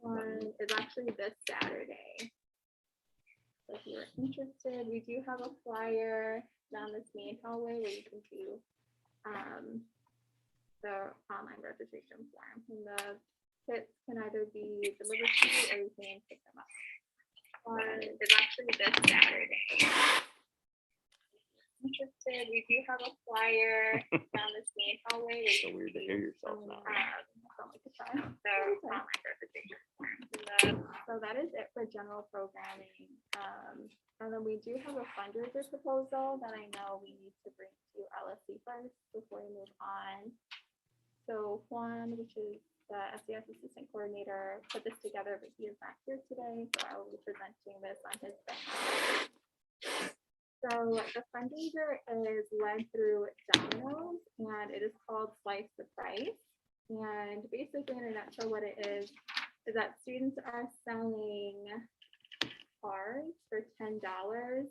one is actually this Saturday. So if you're interested, we do have a flyer down this main hallway where you can do the online registration form. And the kits can either be delivered to you or you can pick them up. One is actually this Saturday. Interested, we do have a flyer down this main hallway. So weird to hear yourself now. So that is it for general programming. And then we do have a fundraiser proposal that I know we need to bring to LSC first before we move on. So Juan, which is the SES assistant coordinator, put this together, but he is not here today, so I will be presenting this on his behalf. So the fundraiser is led through Domino's, and it is called Slice the Price. And basically, in a nutshell, what it is that students are selling cards for $10.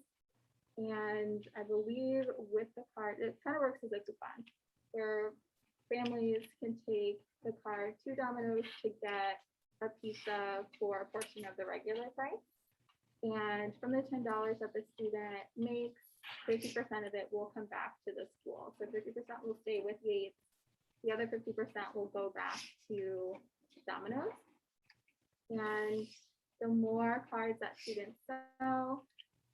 And I believe with the card, it kind of works as a coupon, where families can take the card to Domino's to get a pizza for a portion of the regular price. And from the $10 that the student makes, 50% of it will come back to the school. So 50% will stay with Yates. The other 50% will go back to Domino's. And the more cards that students sell,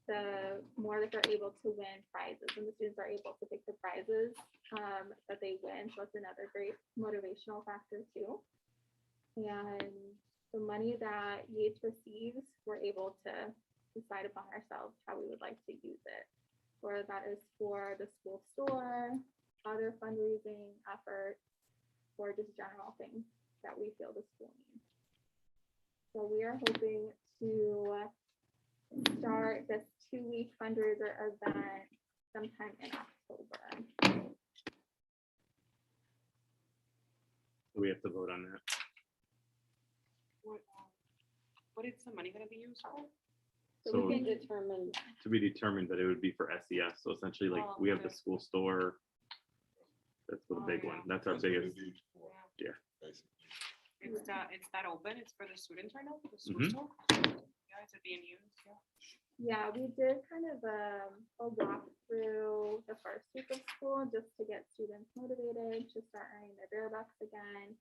the more that they're able to win prizes. And the students are able to pick the prizes that they win. So it's another great motivational factor too. And the money that Yates receives, we're able to decide upon ourselves how we would like to use it. Or that is for the school store, other fundraising efforts, or just general things that we feel the school needs. So we are hoping to start this 2-week fundraiser event sometime in October. We have to vote on that. What is the money gonna be used for? So we can Determine. To be determined, but it would be for SES. So essentially, like, we have the Okay. school store. That's the big one. That's our biggest. Yeah. It's that open, it's for the students right now, the school Mhm. store? Yeah, is it being used? Yeah. Yeah, we did kind of a walk through the first week of school just to get students motivated to start earning their bear bucks again.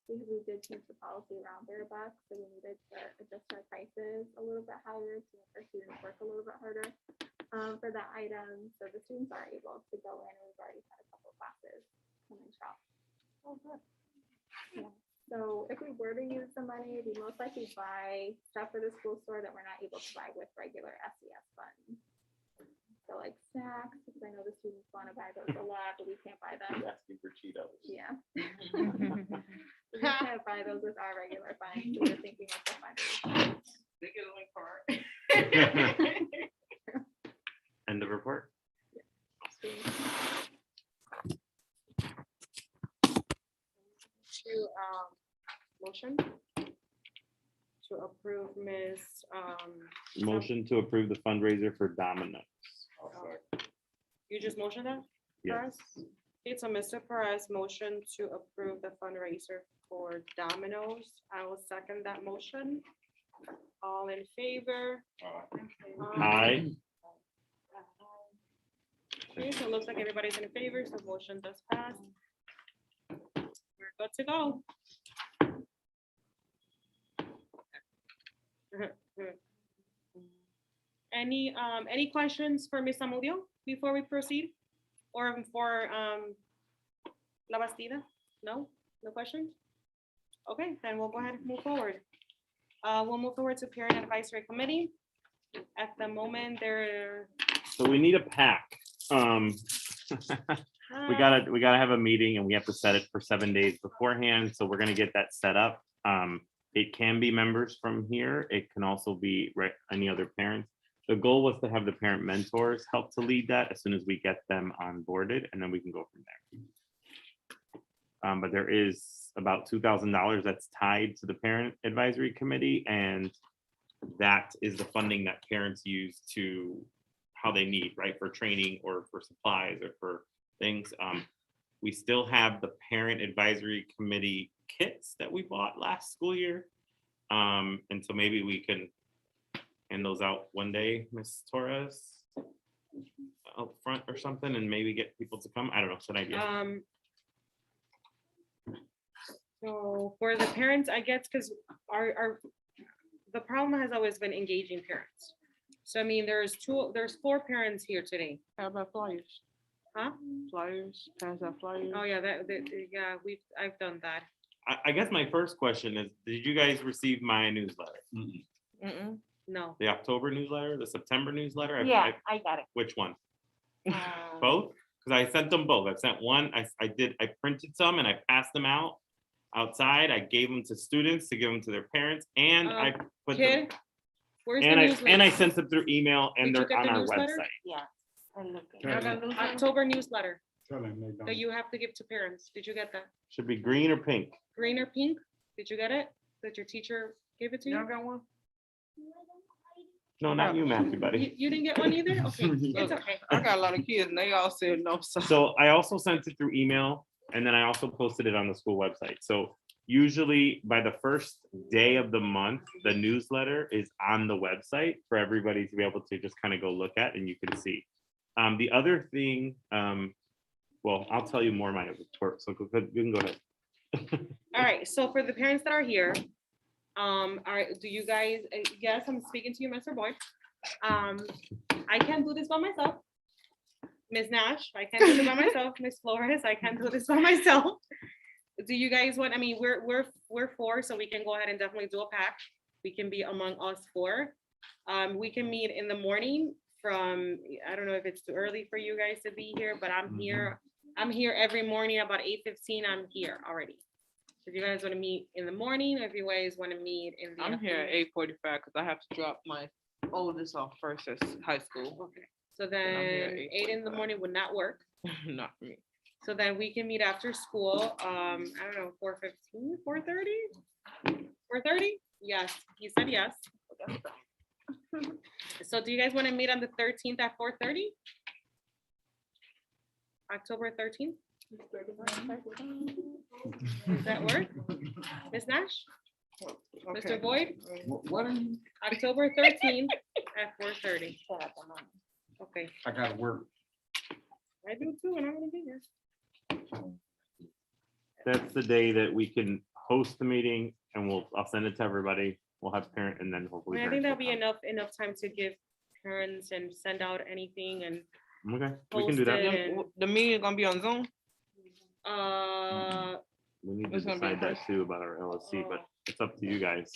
Because we did change the policy around bear bucks, so we needed to adjust our prices a little bit higher to make our students work a little bit harder for that item. So the students are able to go in, and we've already had a couple classes come and shop. Oh, good. Yeah. So if we were to use the money, we most likely buy stuff for the school store that we're not able to buy with regular SES funds. So like snacks, because I know the students want to buy those a lot, but we can't buy them. Asking for Cheetos. Yeah. We can't buy those with our regular funds. So we're thinking of the fundraiser. They get a link for End of report. To, motion to approve Ms. Motion to approve the fundraiser for Domino's. You just motioned that? Yes. Perez? Okay, so Mr. Perez motion to approve the fundraiser for Domino's. I will second that motion. All in favor? Aye. Okay, so it looks like everybody's in favor, so motion does pass. We're good to go. Any questions for Ms. Amudio before we proceed? Or for La Bastida? No? No questions? Okay, then we'll go ahead and move forward. We'll move forward to Parent Advisory Committee. At the moment, they're. So we need a pack. We gotta have a meeting and we have to set it for 7 days beforehand. So we're gonna get that set up. It can be members from here. It can also be any other parents. The goal was to have the parent mentors help to lead that as soon as we get them onboarded, and then we can go from there. But there is about $2,000 that's tied to the Parent Advisory Committee, and that is the funding that parents use to how they need, right, for training or for supplies or for things. We still have the Parent Advisory Committee kits that we bought last school year. And so maybe we can hand those out one day, Ms. Torres, out front or something, and maybe get people to come. I don't know, it's an idea. So for the parents, I guess, because the problem has always been engaging parents. So I mean, there's 4 parents here today. How about flyers? Huh? Flyers, pass out flyers. Oh, yeah, yeah, I've done that. I guess my first question is, did you guys receive my newsletter? Mm-mm. No. The October newsletter, the September newsletter? Yeah, I got it. Which one? Um, Both? Because I sent them both. I sent one, I printed some and I passed them out outside. I gave them to students to give them to their parents, and I put them, Kid, where's the and I newsletter? sent them through email, and Did you they're get on the our newsletter? website. Yeah, I'm looking. Okay. October newsletter Tell them they that don't. you have to give to parents. Did you get that? Should be green or pink. Green or pink? Did you get it? Did your teacher give it to Y'all you? got one? No, not you, Matthew, buddy. You didn't get one either? Okay, it's okay. I got a lot of kids and they all said no. So So I also sent it through email, and then I also posted it on the school website. So usually by the first day of the month, the newsletter is on the website for everybody to be able to just kind of go look at, and you can see. The other thing, well, I'll tell you more in my report, so you can go ahead. All right, so for the parents that are here, do you guys, yes, I'm speaking to you, Mr. Boyd. I can't do this by myself. Ms. Nash, I can't do this by myself. Ms. Flores, I can't do this by myself. Do you guys want, I mean, we're 4, so we can go ahead and definitely do a pack. We can be among us 4. We can meet in the morning from, I don't know if it's too early for you guys to be here, but I'm here. I'm here every morning about 8:15. I'm here already. If you guys want to meet in the morning, if you guys want to meet in the I'm here at afternoon. 8:45 because I have to drop my oldest off first at high school. Okay, so I'm here then at 8 in the 8:45. morning would not work. Not for me. So then we can meet after school. I don't know, 4:15, 4:30? 4:30? Yes, he said yes. So do you guys want to meet on the 13th at 4:30? October 13th? Does that work? Ms. Nash? Mr. Boyd? What are you? October 13th at 4:30. Okay, I gotta work. I do too, and I'm gonna be here. That's the day that we can host the meeting, and I'll send it to everybody. We'll have parent, and then I hopefully. mean, I think that'll parents be enough time to give parents and send out anything and, will come. Okay, we can do that. Post it. And- The meeting gonna be on Zoom? We need to It's gonna be decide that first. too about our LLC, but it's up to you guys.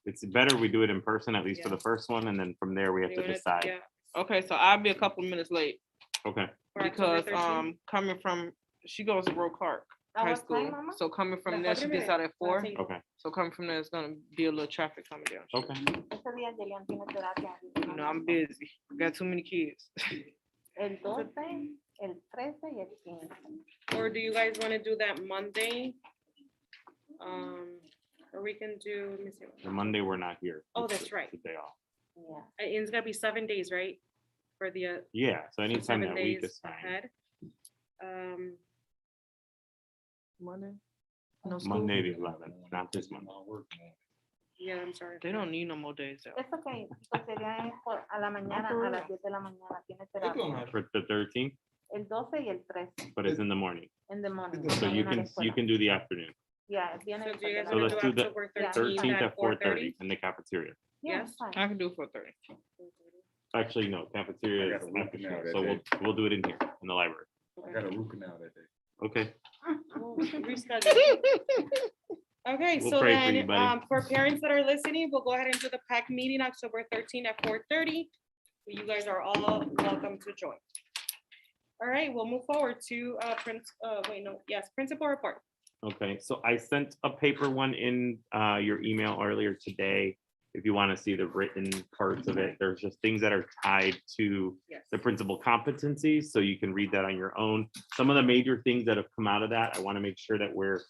It's better we do it in person, at least for Yeah. the first one, and then from there we have you to wanna- decide. yeah, Okay, so I'll be a couple minutes late Okay, for October because 13th. coming from, she goes to Roe Clark At High what time, School. Mama? So coming from Las there, she 4:30. gets out at 4. Sí. okay, So coming from there, it's gonna be a little traffic coming down. okay. Ese día Yelian tiene terapia. You know, I'm busy. I got too many kids. El 12, el 13 y el 15. Or do you guys want to do that Monday? Or we can do, let me see. The Monday, we're not here. Oh, It's that's the- right. the day off. Yeah. It's gonna be 7 days, right? For the Yeah, so anytime 7 that week days is fine. ahead. Monday? No school? Monday the 11th, not this Monday. Yeah, I'm sorry. They don't need no more days out. Es okay. Pues sería a la mañana, a las 10 de la mañana. Tiene terapia. For the 13th, El 12 y el 13 but it's in the morning, in the morning. so you Mañana a la can, you escuela. can do the afternoon. Yeah, viene So do you guys So want let's to do do the October Yeah. 13th 13th at 4:30? in the cafeteria. Yeah, Yes. fine. I can do 4:30. Actually, no, cafeteria I is got a root after canal school, that so day. we'll do it in here, in the library. I got a root canal that day. Okay, We'll reschedule. Okay, We'll so pray for you, then, buddy. for parents that are listening, we'll go ahead and do the PAC meeting October 13th at 4:30. You guys are all welcome to join. All right, we'll move forward to, principal report. okay, so I sent a paper one in your email earlier today. If you want to see the written parts of it, there's just things that are tied to Yes. the principal competencies, so you can read that on your own. Some of the major things that have come out of that, I want to make sure that we're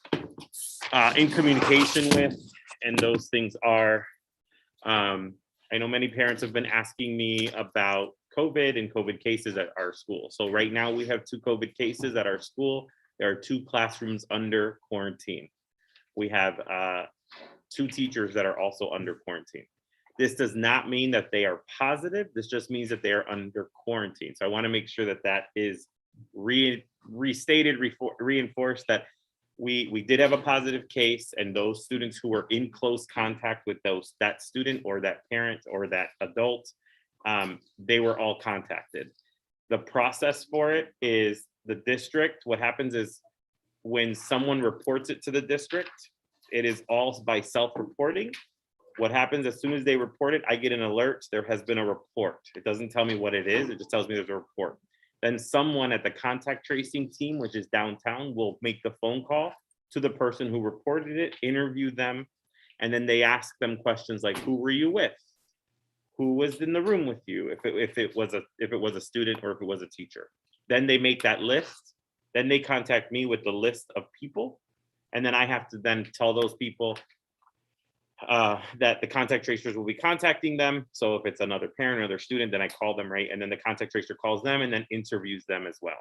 in communication with, and those things are, I know many parents have been asking me about COVID and COVID cases at our school. So right now we have 2 COVID cases at our school. There are 2 classrooms under quarantine. we have 2 teachers that are also under quarantine. This does not mean that they are positive. This just means that they are under quarantine. So I want to make sure that that is restated, reinforced, that we did have a positive case, and those students who were in close contact with that student or that parent or that adult, they were all contacted. The process for it is the district. What happens is when someone reports it to the district, it is all by self-reporting. What happens as soon as they report it, I get an alert, there has been a report. It doesn't tell me what it is, it just tells me there's a report. Then someone at the contact tracing team, which is downtown, will make the phone call to the person who reported it, interview them, and then they ask them questions like, who were you with? Who was in the room with you? If it was a student or if it was a teacher. Then they make that list. Then they contact me with the list of people. And then I have to then tell those people that the contact tracers will be contacting them. So if it's another parent or another student, then I call them, right? And then the contact tracer calls them and then interviews them as well.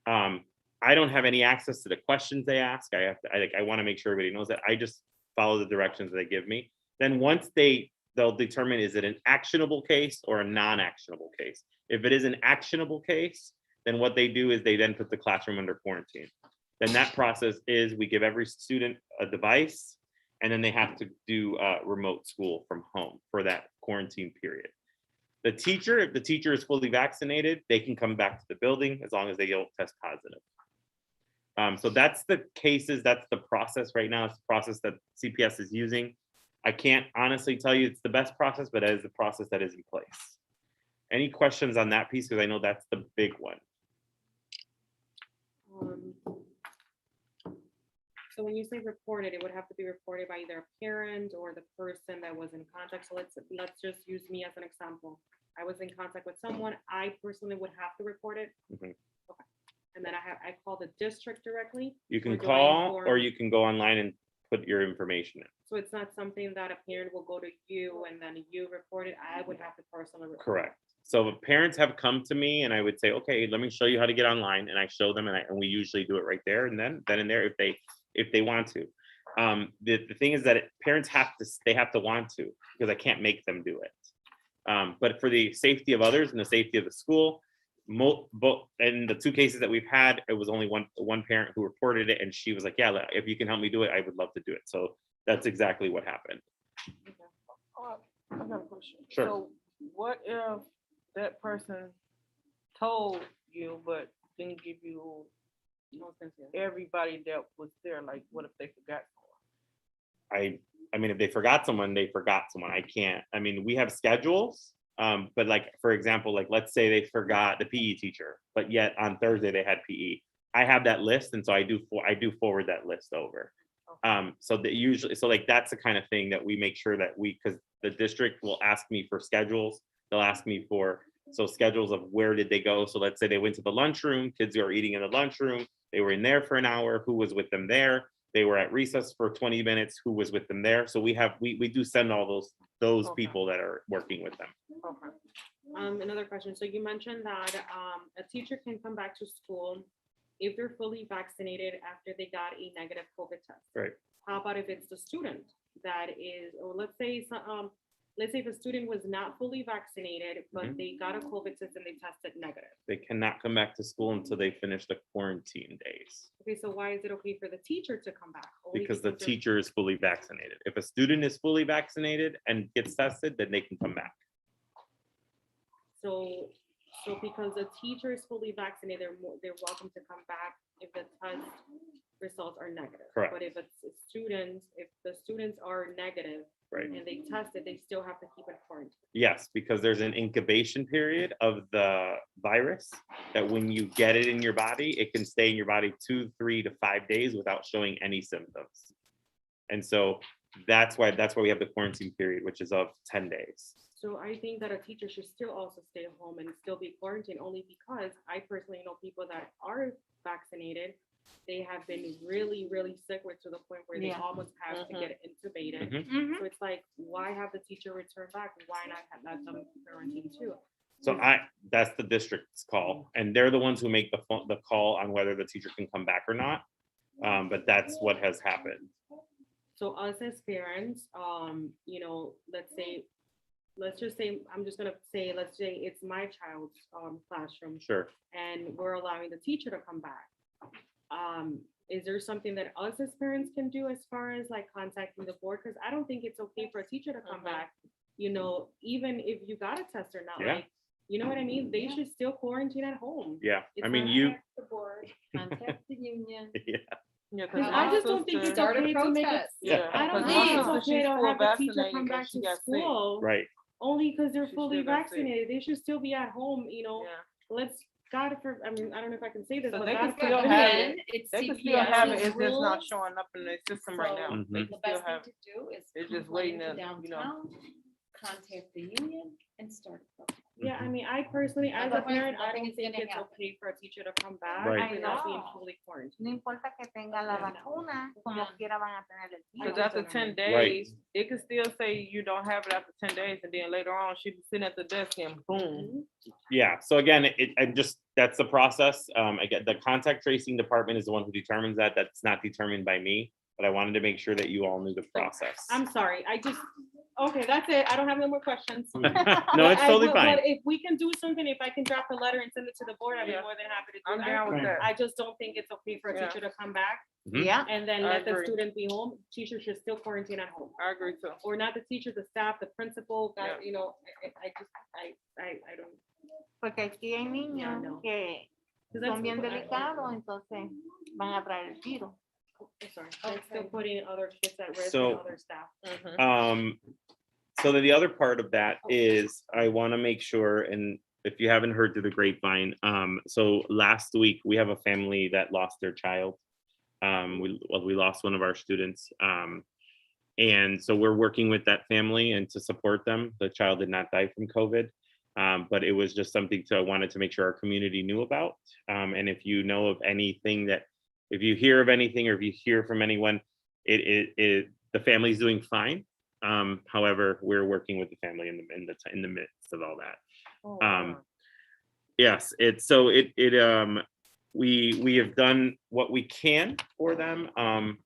I don't have any access to the questions they ask. I want to make sure everybody knows that. I just follow the directions they give me. Then once they'll determine, is it an actionable case or a non-actionable case? If it is an actionable case, then what they do is they then put the classroom under quarantine. Then that process is we give every student a device, and then they have to do remote school from home for that quarantine period. The teacher, if the teacher is fully vaccinated, they can come back to the building as long as they don't test positive. So that's the cases, that's the process right now. It's the process that CPS is using. I can't honestly tell you it's the best process, but it is the process that is in place. Any questions on that piece? Because I know that's the big one. So when you say reported, it would have to be reported by either a parent or the person that was in contact. So let's just use me as an example. I was in contact with someone. I personally would have to report it. Mhm. Okay. And then I call the district directly. You can Or do I call or inform- you can go online and put your information in. So it's not something that a parent will go to you and then you report it. I would have to personally report. Correct. So if parents have come to me and I would say, okay, let me show you how to get online, and I show them, and we usually do it right there and then and there if they want to. The thing is that parents have to want to, because I can't make them do it. But for the safety of others and the safety of the school, in the 2 cases that we've had, it was only one parent who reported it, and she was like, yeah, if you can help me do it, I would love to do it. So that's exactly what happened. I got a question. Sure. So what if that person told you but didn't give you everybody that was there? Like, what if they forgot? I mean, if they forgot someone, they forgot someone. I can't. I mean, we have schedules, but like, for example, like let's say they forgot the PE teacher, but yet on Thursday they had PE. I have that list, and so I do forward that list over. So that usually, so like that's the kind of thing that we make sure that because the district will ask me for schedules. They'll ask me for schedules of where did they go. So let's say they went to the lunchroom, kids who are eating in the lunchroom, they were in there for an hour, who was with them there. They were at recess for 20 minutes, who was with them there. So we do send all those Okay. people that are working with them. Okay. Another question. So you mentioned that a teacher can come back to school if they're fully vaccinated after they got a negative COVID test. Right. How about if it's the student that is, or let's say if a student was not fully vaccinated, but Mhm. they got a COVID test and they tested negative. They cannot come back to school until they finish the quarantine days, Okay, so why is it okay for the teacher to come back? Only because the they're- teacher is fully vaccinated. If a student is fully vaccinated and gets tested, then they can come back. So because the teacher is fully vaccinated, they're welcome to come back if the test results are negative. Correct. But if the students are negative Right. and they tested, they still have to keep it quarantined. Yes, because there's an incubation period of the virus that when you get it in your body, it can stay in your body 2, 3 to 5 days without showing any symptoms. And so that's why we have the quarantine period, which is of 10 days. So I think that a teacher should still also stay home and still be quarantined, only because I personally know people that are vaccinated. They have been really, really sick to the point where they Yeah. almost have to get intubated. Mhm. So it's like, why have the teacher return back? Why not let them quarantine too? So that's the district's call, and they're the ones who make the call on whether the teacher can come back or not. But that's what has happened. So us as parents, you know, let's just say, I'm just gonna say, let's say it's my child's classroom, Sure. and we're allowing the teacher to come back. Is there something that us as parents can do as far as like contacting the board? Because I don't think it's okay for a teacher to come back, you know, even if you got a test or not, Yeah. like, you know what I mean? They should still quarantine at home. Yeah, It's I mean, not- you, Contact the board, contact the union. yeah, Yeah, Because cause I my just don't think it's sister- Start a okay to make it. protest. Yeah, I don't 'cause think my it's sister, okay she's to full have a teacher vaccinated come and back she to got sick. school right. only because they're She fully still got sick. vaccinated. They should still be at home, you know. Yeah. Let's, God, I mean, I don't know if I can say this, So but they God can still forbid- have it. It's They can still have it, CPS's it's just not rules, showing up in the system right now. so They Mhm. can the still best thing have, to do is they're just complain waiting to to, you know. downtown, contact the union and start a protest. Yeah, I mean, I personally, as a Otherwise, parent, I nothing don't is think gonna it's happen. okay for a teacher to come back Right. without being I know. fully quarantined. No importa que tenga la vacuna, como quiera van a tener el Cause virus. after 10 days, it could still say you don't have it after 10 days, and then later on, she be sitting at the desk and boom. Yeah, so again, that's the process. Again, the contact tracing department is the one who determines that. That's not determined by me, but I wanted to make sure that you all knew the process. I'm sorry, okay, that's it. I don't have no more questions. No, it's But totally fine. But if we can do something, if I can draft a letter and send it to the board, I'd be Yeah. more than happy to do I'm that. down with Right. that. I just don't think it's okay for a Yeah. teacher to come back Mhm. Yeah, and then I let the agree. student be home. Teacher should still quarantine at home. I agree too. Or not the teacher, the staff, the principal, Yeah. you know, I don't. porque aquí hay niños no. que 'cause that's- son bien delicados, entonces van a traer el virus. I'm sorry, they're still putting other kids at risk So- and other staff. Mhm. So then the other part of that is I want to make sure, and if you haven't heard through the grapevine, so last week we have a family that lost their child. We lost one of our students. And so we're working with that family and to support them. The child did not die from COVID. But it was just something I wanted to make sure our community knew about. And if you know of anything if you hear of anything or if you hear from anyone, the family's doing fine. However, we're working with the family in the midst of all that. Oh, Um, wow. Yes, we have done what we can for them.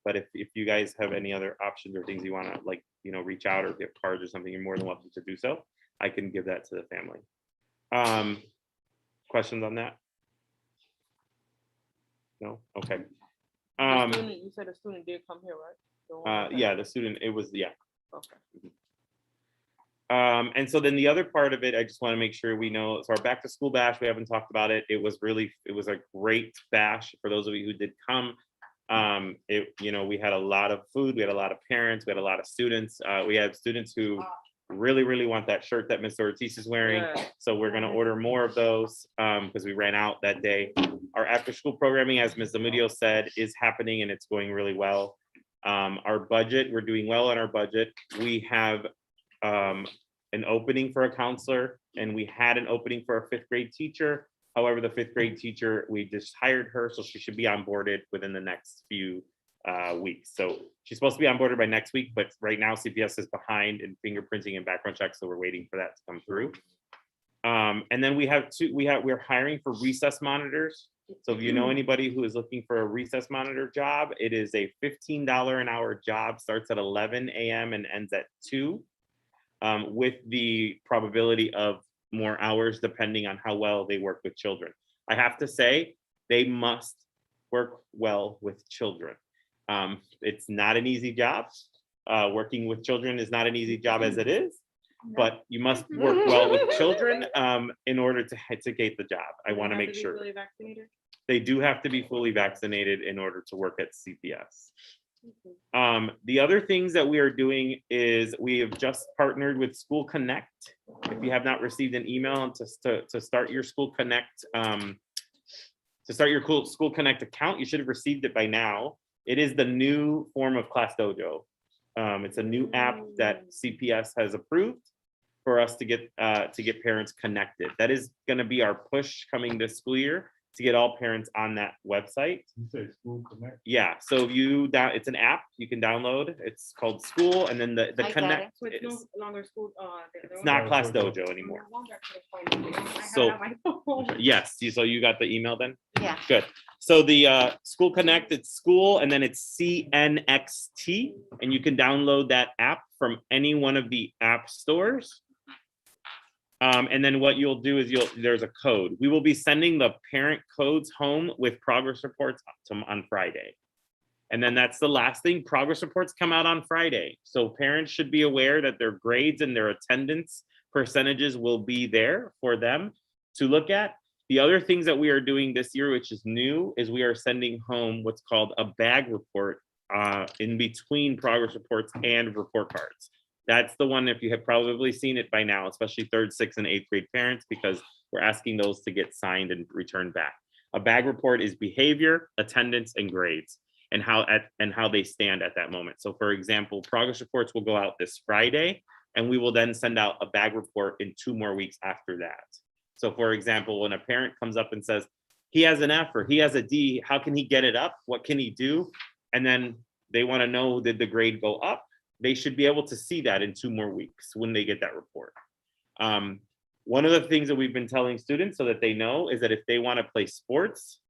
But if you guys have any other options or things you want to reach out or get cards or something, you're more than welcome to do so. I can give that to the family. Questions on that? No? Okay. The student, you said a student did come here, right? The one that- Yeah, the student, yeah. Okay. And so then the other part of it, I just want to make sure we know, so our back to school bash, we haven't talked about it. It was a great bash for those of you who did come. We had a lot of food, we had a lot of parents, we had a lot of students. We have students who really want that shirt that Mr. Ortiz is wearing. Yeah. So we're gonna order more of those because we ran out that day. Our after school programming, as Ms. Zamudio said, is happening and it's going really well. Our budget, we're doing well on our budget. We have an opening for a counselor and we had an opening for a 5th grade teacher. However, the 5th grade teacher, we just hired her, so she should be onboarded within the next few weeks. So she's supposed to be onboarded by next week, but right now CPS is behind in fingerprinting and background checks, so we're waiting for that to come through. And then we're hiring for recess monitors. So if you know anybody who is looking for a recess monitor job, it is a $15 an hour job, starts at 11 a.m. and ends at 2, with the probability of more hours depending on how well they work with children. I have to say, they must work well with children. It's not an easy job. Working with children is not an easy job as it is, but you must work well with children in order to get the job. I want to They have make be sure. fully vaccinated? They do have to be fully vaccinated in order to work at CPS. The other things that we are doing is we have just partnered with School Connect. If you have not received an email to start your School Connect, School Connect account, you should have received it by now. It is the new form of Class Dojo. It's a new app that CPS has approved for us to get parents connected. That is going to be our push coming this school year, to get all parents on that website. You say School Connect? Yeah, so if it's an app you can download. It's called School, and then the I got Connect. So it's no is- longer school, It's not Class Dojo anymore. So- Yes, so you got the email then? Yeah. Good. So the School Connect, it's school, and then it's CNXT, and you can download that app from any one of the app stores. And then what you'll do is there's a code. We will be sending the parent codes home with progress reports on Friday. And then that's the last thing. Progress reports come out on Friday. So parents should be aware that their grades and their attendance percentages will be there for them to look at. The other things that we are doing this year, which is new, is we are sending home what's called a bag report in between progress reports and report cards. That's the one, if you have probably seen it by now, especially 3rd, 6th, and 8th grade parents, because we're asking those to get signed and returned back. A bag report is behavior, attendance, and grades, and how they stand at that moment. So for example, progress reports will go out this Friday, and we will then send out a bag report in 2 more weeks after that. So for example, when a parent comes up and says, he has an F or he has a D, how can he get it up? What can he do? And then they want to know, did the grade go up? They should be able to see that in 2 more weeks when they get that report. One of the things that we've been telling students so that they know is that if they want to play sports,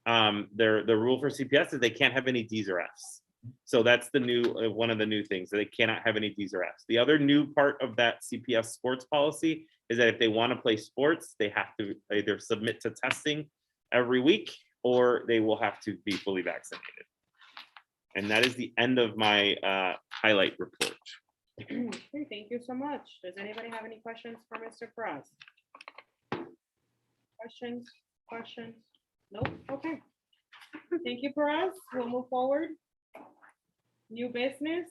the rule for CPS is they can't have any D's or F's. So that's the new one of the new things, that they cannot have any D's or F's. The other new part of that CPS sports policy is that if they want to play sports, they have to either submit to testing every week or they will have to be fully vaccinated. And that is the end of my highlight report. Okay, thank you so much. Does anybody have any questions for Mr. Perez? Questions? Nope, okay. Thank you, Perez. We'll move forward. New business.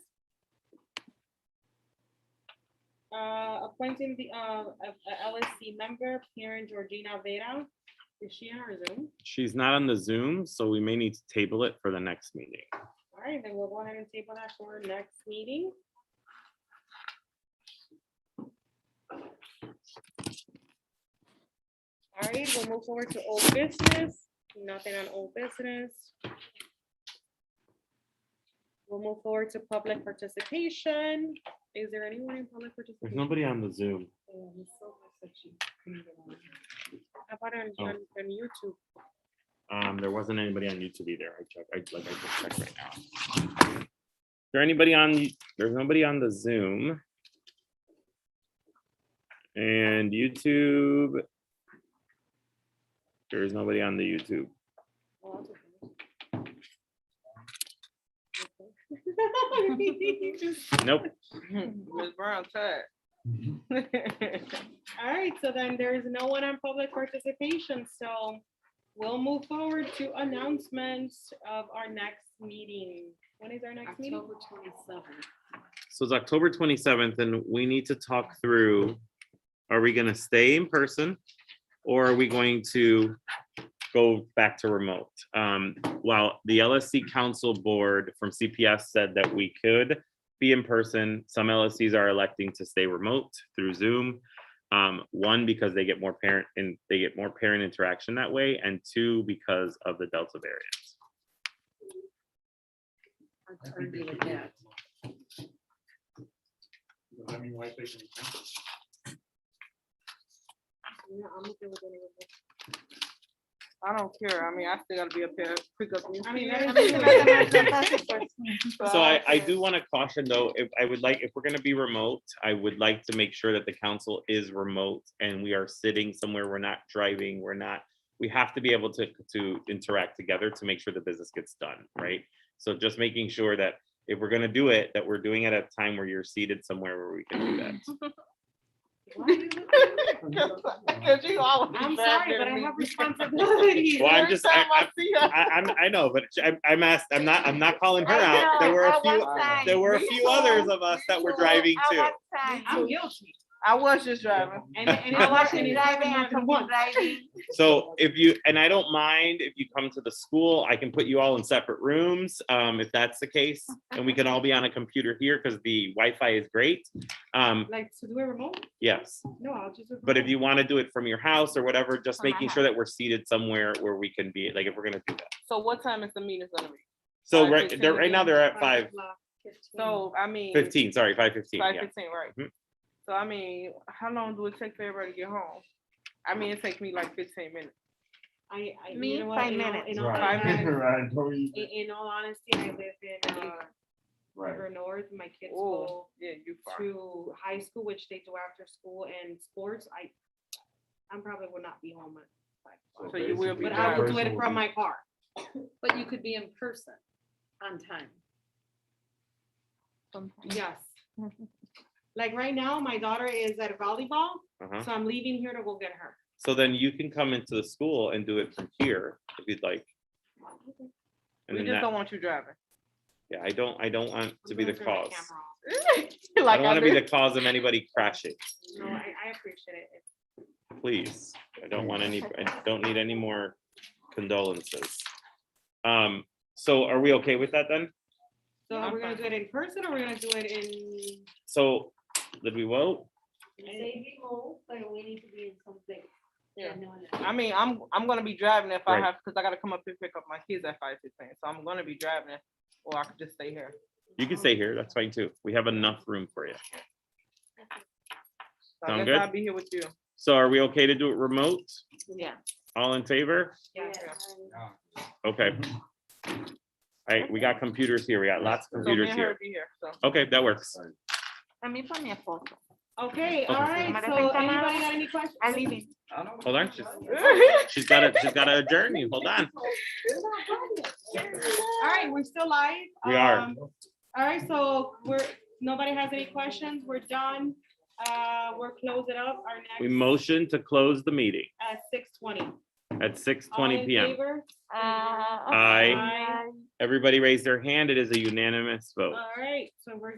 Appointing the LSC member, Karen Georgina Vera. Is she on our Zoom? She's not on the Zoom, so we may need to table it for the next meeting. All right, then we'll go ahead and table that for our next meeting. All right, we'll move forward to old business. Nothing on old business. We'll move forward to public participation. Is there anyone in public There's participation? nobody on the Zoom. How about on YouTube? There wasn't anybody on YouTube either. I just checked right now. Is there anybody on? There's nobody on the Zoom. And YouTube. There's nobody on the YouTube. Nope. Ms. Brown tired. All right, so then there is no one on public participation, so we'll move forward to announcements of our next meeting. When is our next meeting? October 27th. So it's October 27th, and we need to talk through, are we gonna stay in person? Or are we going to go back to remote? While the LSC Council Board from CPS said that we could be in person, some LSCs are electing to stay remote through Zoom. One, because they get more parent interaction that way, and 2, because of the Delta variant. I turned you with that. I mean, why take any time? Yeah, I'm okay with any of it. I don't care. I mean, I still gotta be up here, pick up. I mean, A that mí is- se me hace más fácil, pues. So I do want to caution though, if we're gonna be remote, I would like to make sure that the council is remote and we are sitting somewhere, we're not driving, we have to be able to interact together to make sure the business gets done, right? So just making sure that if we're gonna do it, that we're doing it at a time where you're seated somewhere where we can do that. Cause you always. I'm bad sorry, than but I me. have responsibilities. Well, I'm Every just, time I see her. I know, but I'm not calling her out. There were a few others of us that were driving too. I'm guilty. I was just driving. And I it's wasn't working, it's driving, working I more than took once. driving. So if you, and I don't mind if you come to the school, I can put you all in separate rooms, if that's the case. And we can all be on a computer here because the Wi-Fi is great. Like to do it remote? Yes, No, I'll just. do it but if remote. you want to do it from your house or whatever, just From my making sure that we're seated somewhere where we can be, like if we're gonna do that. So what time is the meeting gonna be? So 5:15 right now they're at 5 o'clock. So, I mean. 5:15, sorry, 5:15, yeah. 5:15, right? Mhm. So, I mean, how long do it take for everybody to get home? I mean, it takes me like 15 minutes. Me, you know what, 5 in all- minutes. in all Right. 5 minutes. Right, I told you. In all honesty, I live in Right. River North. My kids Oh, go yeah, you far. to high school, which they do after school and sports. I'm probably will not be home at 5 o'clock. So you will be But I will do driving. it from my car. But you could be in person on time. Yes. Like right now, my daughter is at volleyball, Uh-huh. so I'm leaving here to go get her. So then you can come into the school and do it from here if you'd like. And We then just that, don't want you driving. yeah, I don't want to be the I'm gonna turn my cause. camera off. I Like don't want to be do. the cause of anybody crashing, No, I appreciate it. please. I don't need any more condolences. So are we okay with that then? So are we gonna do it in person or we're gonna do it in? So did we vote? Say remote, but we need to be in some place. Yeah. No, no. I mean, I'm gonna be driving if I Right. have, because I gotta come up and pick up my kids at 5:15. So I'm gonna be driving, or I could just stay here. You can stay here, that's fine too. We have enough room for you. So I Sound guess good? I'll be here with you. So are we okay to do it remote? Yeah. All in favor? Yeah. Okay. All right, we got computers here. We got lots of So me computers and her here. be here, so. Okay, that works. A mí por mi esposo. Okay, all right, Okay. so anybody got any questions? I'm leaving. Hold on, she's gotta adjourn you. Hold on. All right, we're still live. We are. All right, so nobody has any questions, we're done. We're closing up our We next motion to close the meeting at 6:20. at 6:20 PM. Ah, Aye. Aye. Everybody raise their hand. It is a unanimous vote. All right, so we're